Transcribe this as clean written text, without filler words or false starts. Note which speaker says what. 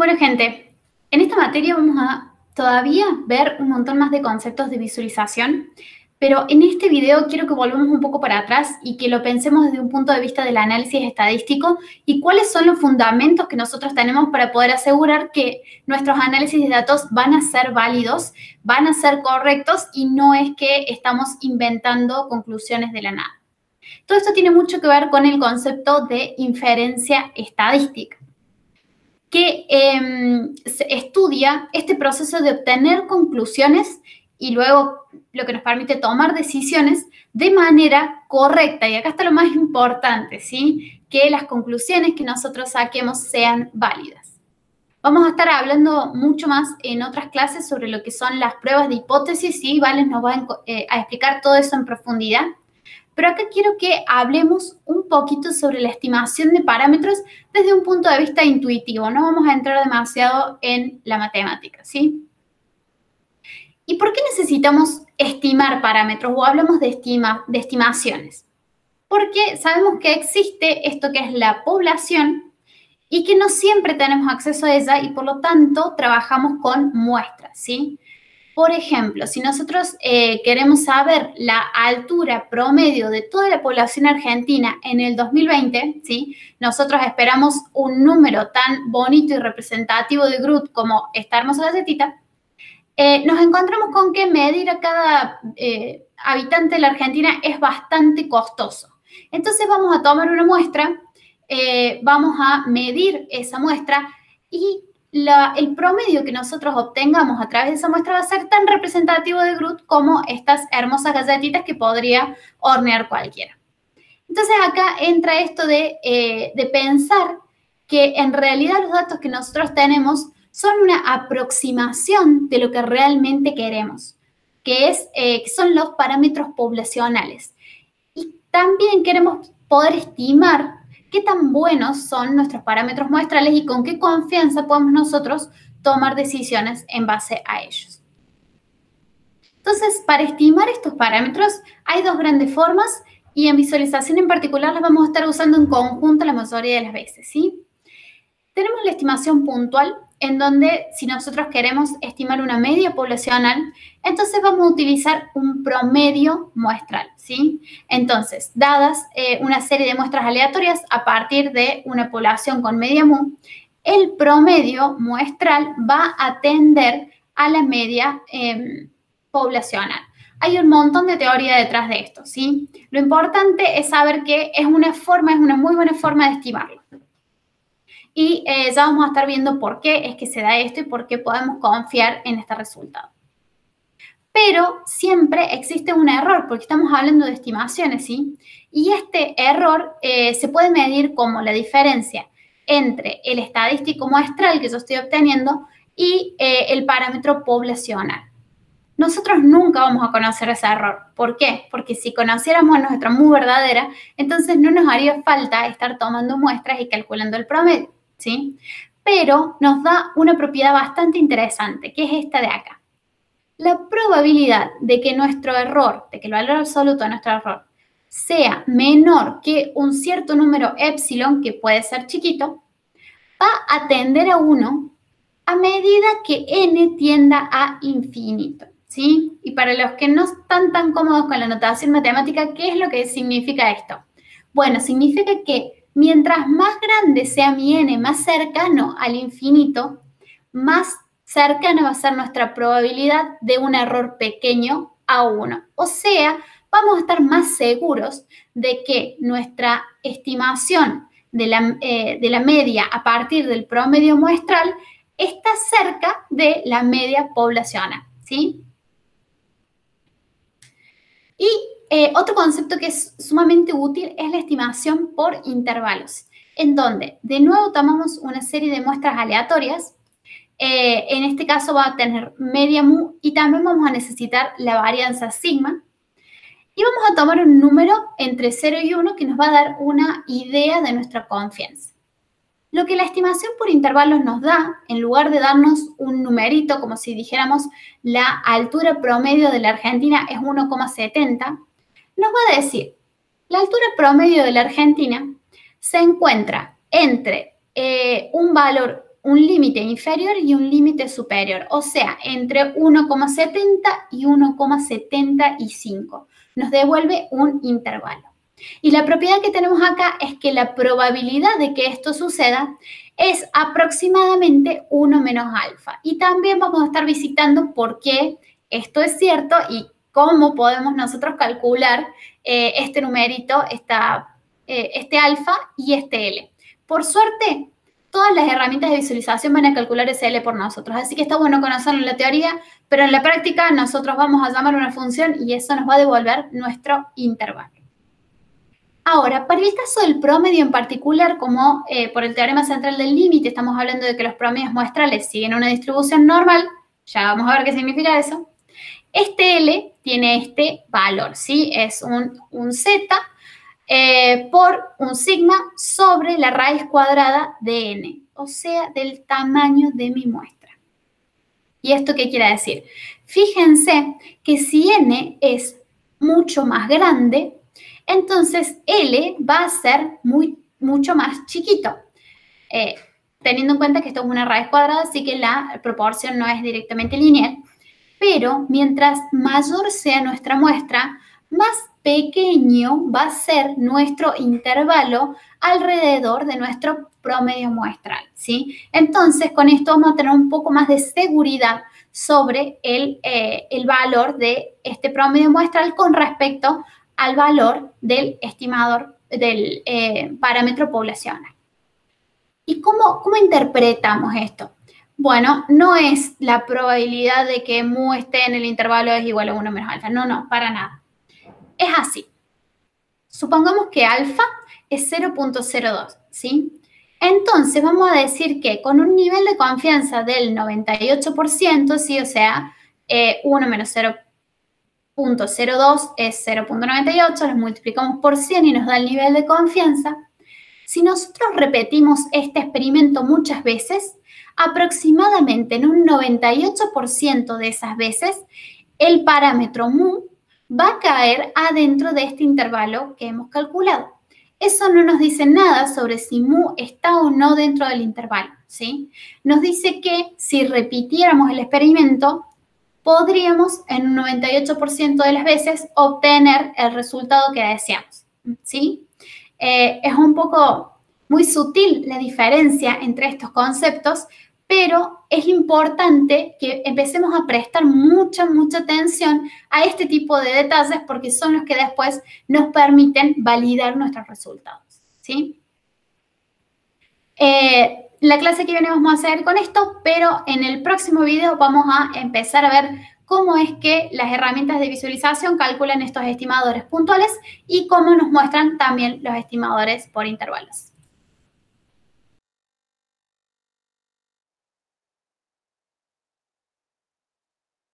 Speaker 1: Bueno, gente, en esta materia vamos a todavía ver un montón más de conceptos de visualización, pero en este video quiero que volvamos un poco para atrás y que lo pensemos desde un punto de vista del análisis estadístico y cuáles son los fundamentos que nosotros tenemos para poder asegurar que nuestros análisis de datos van a ser válidos, van a ser correctos y no es que estamos inventando conclusiones de la nada. Todo esto tiene mucho que ver con el concepto de inferencia estadística, que estudia este proceso de obtener conclusiones y luego lo que nos permite tomar decisiones de manera correcta. Y acá está lo más importante, ¿sí? Que las conclusiones que nosotros saquemos sean válidas. Vamos a estar hablando mucho más en otras clases sobre lo que son las pruebas de hipótesis y Vales nos va a explicar todo eso en profundidad. Pero acá quiero que hablemos un poquito sobre la estimación de parámetros desde un punto de vista intuitivo. No vamos a entrar demasiado en la matemática, ¿sí? ¿Y por qué necesitamos estimar parámetros o hablamos de estimaciones? Porque sabemos que existe esto que es la población y que no siempre tenemos acceso a ella y por lo tanto trabajamos con muestras, ¿sí? Por ejemplo, si nosotros queremos saber la altura promedio de toda la población argentina en el 2020, ¿sí? Nosotros esperamos un número tan bonito y representativo de Groot como esta hermosa galletita, nos encontramos con que medir a cada habitante de la Argentina es bastante costoso. Entonces vamos a tomar una muestra, vamos a medir esa muestra y el promedio que nosotros obtengamos a través de esa muestra va a ser tan representativo de Groot como estas hermosas galletitas que podría hornear cualquiera. Entonces acá entra esto de pensar que en realidad los datos que nosotros tenemos son una aproximación de lo que realmente queremos, que son los parámetros poblacionales. Y también queremos poder estimar qué tan buenos son nuestros parámetros muestrales y con qué confianza podemos nosotros tomar decisiones en base a ellos. Entonces, para estimar estos parámetros hay dos grandes formas y en visualización en particular las vamos a estar usando en conjunto la mayoría de las veces, ¿sí? Tenemos la estimación puntual, en donde si nosotros queremos estimar una media poblacional, entonces vamos a utilizar un promedio muestral, ¿sí? Entonces, dadas una serie de muestras aleatorias a partir de una población con media mu, el promedio muestral va a tender a la media poblacional. Hay un montón de teoría detrás de esto, ¿sí? Lo importante es saber que es una muy buena forma de estimarlo. Y ya vamos a estar viendo por qué es que se da esto y por qué podemos confiar en este resultado. Pero siempre existe un error, porque estamos hablando de estimaciones, ¿sí? Y este error se puede medir como la diferencia entre el estadístico muestral que yo estoy obteniendo y el parámetro poblacional. Nosotros nunca vamos a conocer ese error. ¿Por qué? Porque si conociéramos nuestra mu verdadera, entonces no nos haría falta estar tomando muestras y calculando el promedio, ¿sí? Pero nos da una propiedad bastante interesante, que es esta de acá. La probabilidad de que nuestro error, de que el valor absoluto de nuestro error sea menor que un cierto número epsilon, que puede ser chiquito, va a tender a 1 a medida que n tienda a infinito, ¿sí? Y para los que no están tan cómodos con la notación matemática, ¿qué es lo que significa esto? Bueno, significa que mientras más grande sea mi n, más cercano al infinito, más cercana va a ser nuestra probabilidad de un error pequeño a 1. O sea, vamos a estar más seguros de que nuestra estimación de la media a partir del promedio muestral está cerca de la media poblacional, ¿sí? Y otro concepto que es sumamente útil es la estimación por intervalos, en donde de nuevo tomamos una serie de muestras aleatorias. En este caso va a tener media mu y también vamos a necesitar la varianza sigma. Y vamos a tomar un número entre 0 y 1 que nos va a dar una idea de nuestra confianza. Lo que la estimación por intervalos nos da, en lugar de darnos un numerito, como si dijéramos la altura promedio de la Argentina es 1,70, nos va a decir, la altura promedio de la Argentina se encuentra entre un valor un límite inferior y un límite superior, o sea, entre 1,70 y 1,75. Nos devuelve un intervalo. Y la propiedad que tenemos acá es que la probabilidad de que esto suceda es aproximadamente 1 menos alfa. Y también vamos a estar visitando por qué esto es cierto y cómo podemos nosotros calcular este numerito, este alfa y este L. Por suerte, todas las herramientas de visualización van a calcular ese L por nosotros, así que está bueno conocerlo en la teoría, pero en la práctica nosotros vamos a llamar una función y eso nos va a devolver nuestro intervalo. Ahora, para el caso del promedio en particular, como por el teorema central del límite estamos hablando de que los promedios muestrales siguen una distribución normal, ya vamos a ver qué significa eso. Este L tiene este valor, ¿sí? Es un Z por un sigma sobre la raíz cuadrada de n, o sea, del tamaño de mi muestra. ¿Y esto qué quiere decir? Fíjense que si n es mucho más grande, entonces L va a ser mucho más chiquito. Teniendo en cuenta que esto es una raíz cuadrada, así que la proporción no es directamente lineal. Pero mientras mayor sea nuestra muestra, más pequeño va a ser nuestro intervalo alrededor de nuestro promedio muestral, ¿sí? Entonces, con esto vamos a tener un poco más de seguridad sobre el valor de este promedio muestral con respecto al valor del estimador del parámetro poblacional. ¿Y cómo interpretamos esto? Bueno, no es la probabilidad de que mu esté en el intervalo es igual a 1 menos alfa. No, para nada. Es así. Supongamos que alfa es 0,02, ¿sí? Entonces, vamos a decir que con un nivel de confianza del 98%, ¿sí? O sea, 1 menos 0,02 es 0,98, los multiplicamos por 100 y nos da el nivel de confianza. Si nosotros repetimos este experimento muchas veces, aproximadamente en un 98% de esas veces, el parámetro mu va a caer adentro de este intervalo que hemos calculado. Eso no nos dice nada sobre si mu está o no dentro del intervalo, ¿sí? Nos dice que si repitiéramos el experimento, podríamos en un 98% de las veces obtener el resultado que deseamos, ¿sí? Es un poco muy sutil la diferencia entre estos conceptos, pero es importante que empecemos a prestar mucha atención a este tipo de detalles porque son los que después nos permiten validar nuestros resultados, ¿sí? La clase que viene vamos a hacer con esto, pero en el próximo video vamos a empezar a ver cómo es que las herramientas de visualización calculan estos estimadores puntuales y cómo nos muestran también los estimadores por intervalos.